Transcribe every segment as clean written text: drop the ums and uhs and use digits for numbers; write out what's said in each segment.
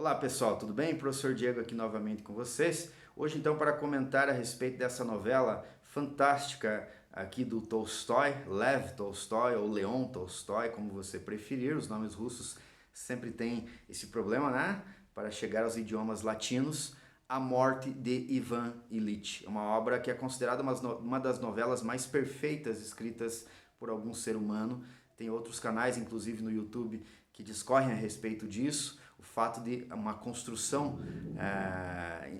Olá pessoal, tudo bem? Professor Diego aqui novamente com vocês. Hoje então para comentar a respeito dessa novela fantástica aqui do Tolstói, Lev Tolstói ou Leon Tolstói, como você preferir. Os nomes russos sempre têm esse problema, né? Para chegar aos idiomas latinos. A Morte de Ivan Ilitch, uma obra que é considerada uma das novelas mais perfeitas escritas por algum ser humano. Tem outros canais, inclusive no YouTube, que discorrem a respeito disso. O fato de uma construção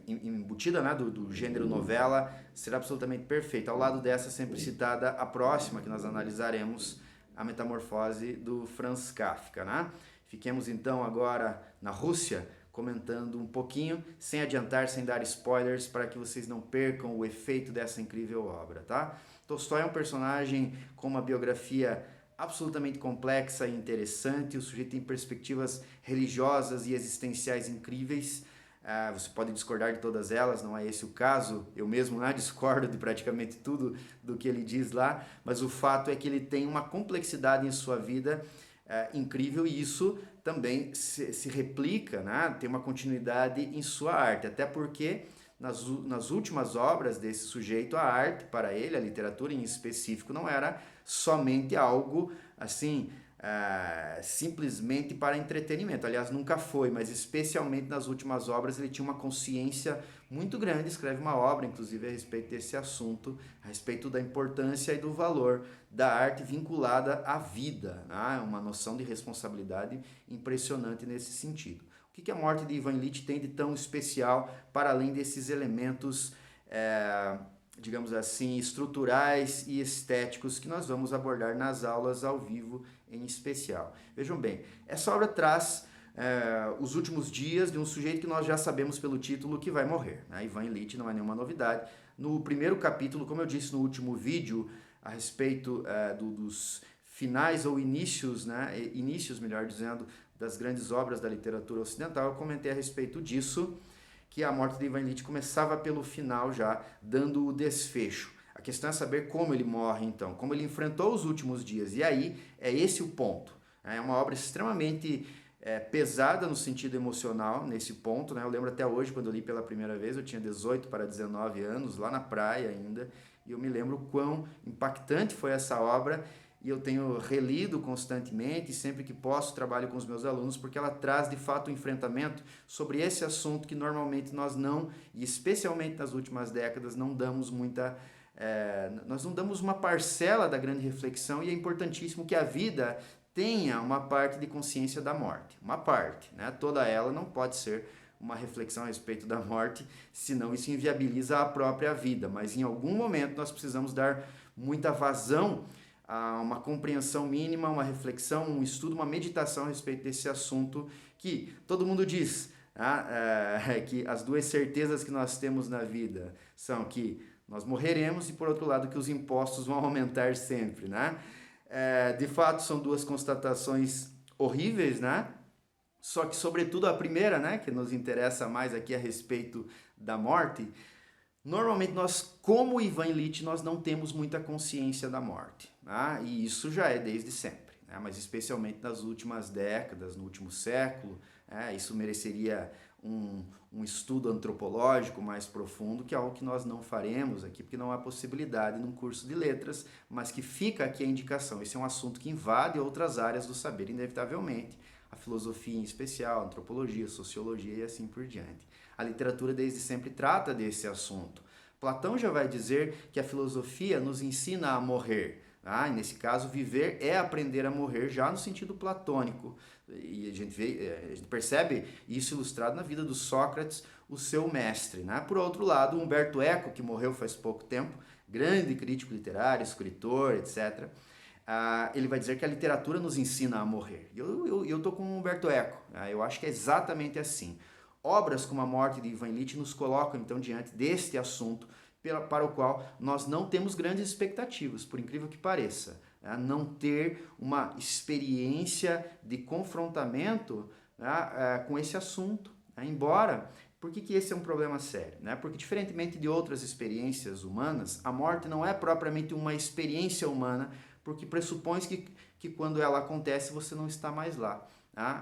embutida, né, do gênero novela ser absolutamente perfeita. Ao lado dessa, sempre citada a próxima que nós analisaremos, a Metamorfose do Franz Kafka. Né? Fiquemos então agora na Rússia, comentando um pouquinho, sem adiantar, sem dar spoilers, para que vocês não percam o efeito dessa incrível obra, tá? Tolstói é um personagem com uma biografia absolutamente complexa e interessante. O sujeito tem perspectivas religiosas e existenciais incríveis. Você pode discordar de todas elas, não é esse o caso. Eu mesmo discordo de praticamente tudo do que ele diz lá, mas o fato é que ele tem uma complexidade em sua vida incrível, e isso também se replica, né? Tem uma continuidade em sua arte, até porque nas últimas obras desse sujeito, a arte para ele, a literatura em específico, não era somente algo assim, simplesmente para entretenimento. Aliás, nunca foi, mas especialmente nas últimas obras ele tinha uma consciência muito grande. Escreve uma obra, inclusive, a respeito desse assunto, a respeito da importância e do valor da arte vinculada à vida, né? Uma noção de responsabilidade impressionante nesse sentido. O que a Morte de Ivan Ilitch tem de tão especial, para além desses elementos, digamos assim, estruturais e estéticos que nós vamos abordar nas aulas ao vivo em especial? Vejam bem, essa obra traz os últimos dias de um sujeito que nós já sabemos pelo título que vai morrer. Né? Ivan Ilitch não é nenhuma novidade. No primeiro capítulo, como eu disse no último vídeo, a respeito dos finais ou inícios, né? Inícios, melhor dizendo, das grandes obras da literatura ocidental, eu comentei a respeito disso, que a Morte de Ivan Ilitch começava pelo final já, dando o desfecho. A questão é saber como ele morre, então, como ele enfrentou os últimos dias, e aí é esse o ponto. É uma obra extremamente pesada no sentido emocional, nesse ponto, né? Eu lembro até hoje, quando eu li pela primeira vez, eu tinha 18 para 19 anos, lá na praia ainda, e eu me lembro o quão impactante foi essa obra, e eu tenho relido constantemente, e sempre que posso trabalho com os meus alunos, porque ela traz de fato um enfrentamento sobre esse assunto que normalmente nós não, e especialmente nas últimas décadas, não damos muita... nós não damos uma parcela da grande reflexão, e é importantíssimo que a vida tenha uma parte de consciência da morte. Uma parte, né? Toda ela não pode ser uma reflexão a respeito da morte, senão isso inviabiliza a própria vida. Mas em algum momento nós precisamos dar muita vazão a uma compreensão mínima, uma reflexão, um estudo, uma meditação a respeito desse assunto, que todo mundo diz, né? Que as duas certezas que nós temos na vida são que nós morreremos e, por outro lado, que os impostos vão aumentar sempre, né? De fato, são duas constatações horríveis, né? Só que, sobretudo, a primeira, né, que nos interessa mais aqui a respeito da morte, normalmente nós, como Ivan Ilitch, nós não temos muita consciência da morte, né? E isso já é desde sempre, né? Mas especialmente nas últimas décadas, no último século, isso mereceria um estudo antropológico mais profundo, que é algo que nós não faremos aqui, porque não há possibilidade num curso de letras, mas que fica aqui a indicação. Esse é um assunto que invade outras áreas do saber, inevitavelmente, a filosofia em especial, a antropologia, a sociologia e assim por diante. A literatura desde sempre trata desse assunto. Platão já vai dizer que a filosofia nos ensina a morrer. E nesse caso, viver é aprender a morrer, já no sentido platônico. E a gente percebe isso ilustrado na vida do Sócrates, o seu mestre. Né? Por outro lado, Humberto Eco, que morreu faz pouco tempo, grande crítico literário, escritor, etc., ele vai dizer que a literatura nos ensina a morrer. E eu estou com o Humberto Eco. Eu acho que é exatamente assim. Obras como A Morte de Ivan Ilitch nos colocam, então, diante deste assunto, para o qual nós não temos grandes expectativas, por incrível que pareça. Não ter uma experiência de confrontamento com esse assunto. Embora, por que esse é um problema sério? Porque, diferentemente de outras experiências humanas, a morte não é propriamente uma experiência humana, porque pressupõe que quando ela acontece você não está mais lá.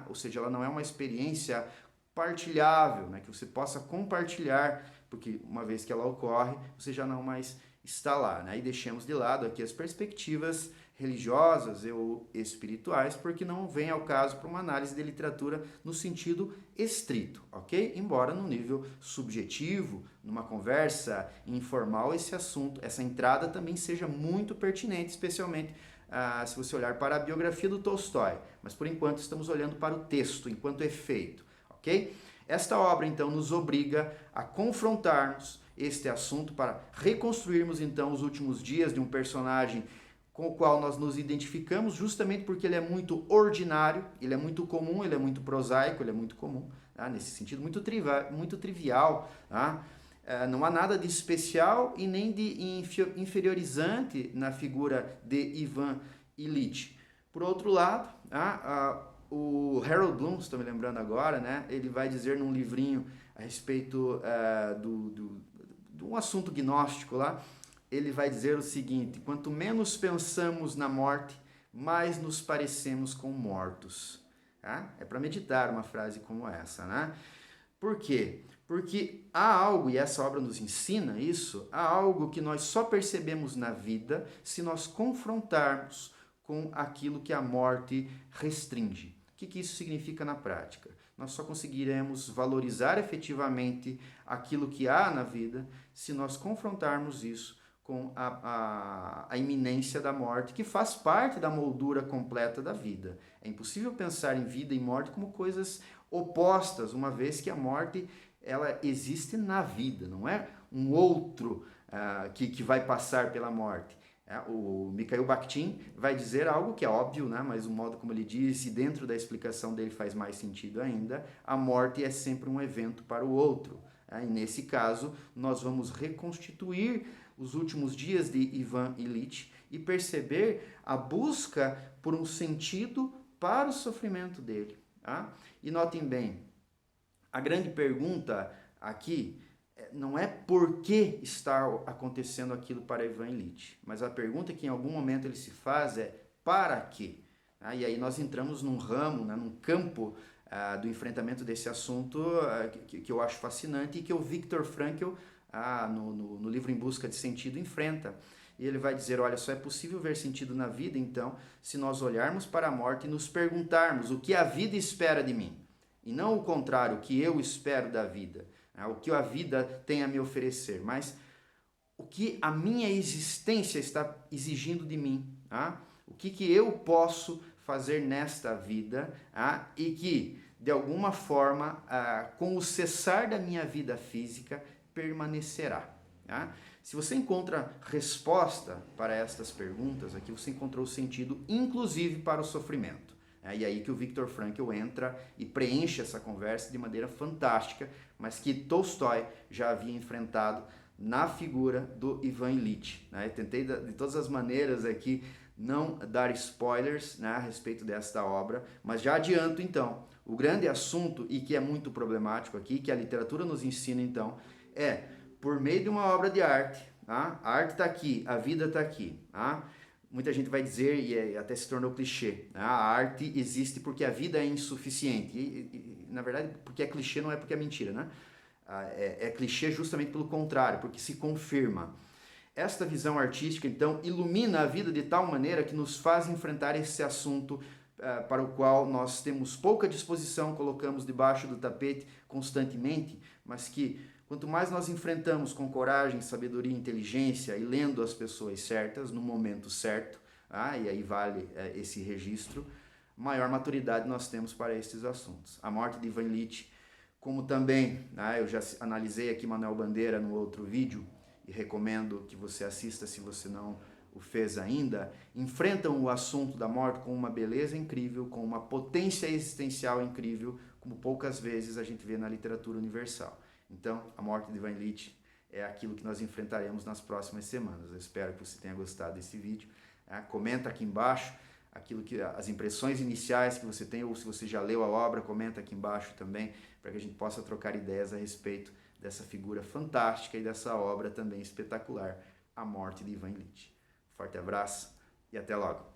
Ou seja, ela não é uma experiência partilhável, né? Que você possa compartilhar, porque uma vez que ela ocorre, você já não mais está lá, né? E deixemos de lado aqui as perspectivas religiosas ou espirituais, porque não vem ao caso para uma análise de literatura no sentido estrito, ok? Embora no nível subjetivo, numa conversa informal, esse assunto, essa entrada também seja muito pertinente, especialmente se você olhar para a biografia do Tolstói. Mas por enquanto estamos olhando para o texto, enquanto efeito, ok? Esta obra então nos obriga a confrontarmos este assunto para reconstruirmos então os últimos dias de um personagem com o qual nós nos identificamos, justamente porque ele é muito ordinário, ele é muito comum, ele é muito prosaico, ele é muito comum, tá? Nesse sentido, muito trivial. Tá? Não há nada de especial e nem de inferiorizante na figura de Ivan Ilitch. Por outro lado, tá? O Harold Bloom, estou me lembrando agora, né? Ele vai dizer num livrinho a respeito de um assunto gnóstico lá, ele vai dizer o seguinte: quanto menos pensamos na morte, mais nos parecemos com mortos. Tá? É para meditar uma frase como essa, né? Por quê? Porque há algo, e essa obra nos ensina isso, há algo que nós só percebemos na vida se nós confrontarmos com aquilo que a morte restringe. O que isso significa na prática? Nós só conseguiremos valorizar efetivamente aquilo que há na vida se nós confrontarmos isso com a iminência da morte, que faz parte da moldura completa da vida. É impossível pensar em vida e morte como coisas opostas, uma vez que a morte ela existe na vida, não é um outro que vai passar pela morte. O Mikhail Bakhtin vai dizer algo que é óbvio, né? Mas o modo como ele diz, e dentro da explicação dele faz mais sentido ainda, a morte é sempre um evento para o outro. E nesse caso, nós vamos reconstituir os últimos dias de Ivan Ilitch e perceber a busca por um sentido para o sofrimento dele. Tá? E notem bem, a grande pergunta aqui não é por que está acontecendo aquilo para Ivan Ilitch, mas a pergunta que em algum momento ele se faz é para quê? E aí nós entramos num ramo, né, num campo do enfrentamento desse assunto que eu acho fascinante e que o Viktor Frankl, no livro Em Busca de Sentido, enfrenta. E ele vai dizer, olha, só é possível ver sentido na vida, então, se nós olharmos para a morte e nos perguntarmos o que a vida espera de mim. E não o contrário, o que eu espero da vida, o que a vida tem a me oferecer, mas o que a minha existência está exigindo de mim, o que eu posso fazer nesta vida e que, de alguma forma, com o cessar da minha vida física, permanecerá. Se você encontra resposta para estas perguntas, aqui você encontrou sentido, inclusive para o sofrimento. E aí que o Viktor Frankl entra e preenche essa conversa de maneira fantástica, mas que Tolstói já havia enfrentado na figura do Ivan Ilitch. Eu tentei de todas as maneiras aqui não dar spoilers a respeito desta obra, mas já adianto então, o grande assunto, e que é muito problemático aqui, que a literatura nos ensina então, é por meio de uma obra de arte, a arte está aqui, a vida está aqui, Muita gente vai dizer, e até se tornou clichê, a arte existe porque a vida é insuficiente. E, na verdade, porque é clichê não é porque é mentira, né? É clichê justamente pelo contrário, porque se confirma. Esta visão artística, então, ilumina a vida de tal maneira que nos faz enfrentar esse assunto para o qual nós temos pouca disposição, colocamos debaixo do tapete constantemente, mas que quanto mais nós enfrentamos com coragem, sabedoria, inteligência e lendo as pessoas certas, no momento certo, e aí vale esse registro, maior maturidade nós temos para estes assuntos. A morte de Ivan Ilitch, como também, eu já analisei aqui Manuel Bandeira no outro vídeo, e recomendo que você assista se você não o fez ainda, enfrentam o assunto da morte com uma beleza incrível, com uma potência existencial incrível, como poucas vezes a gente vê na literatura universal. Então, a morte de Ivan Ilitch é aquilo que nós enfrentaremos nas próximas semanas. Eu espero que você tenha gostado desse vídeo. Comenta aqui embaixo as impressões iniciais que você tem, ou se você já leu a obra, comenta aqui embaixo também, para que a gente possa trocar ideias a respeito dessa figura fantástica e dessa obra também espetacular, A Morte de Ivan Ilitch. Forte abraço e até logo!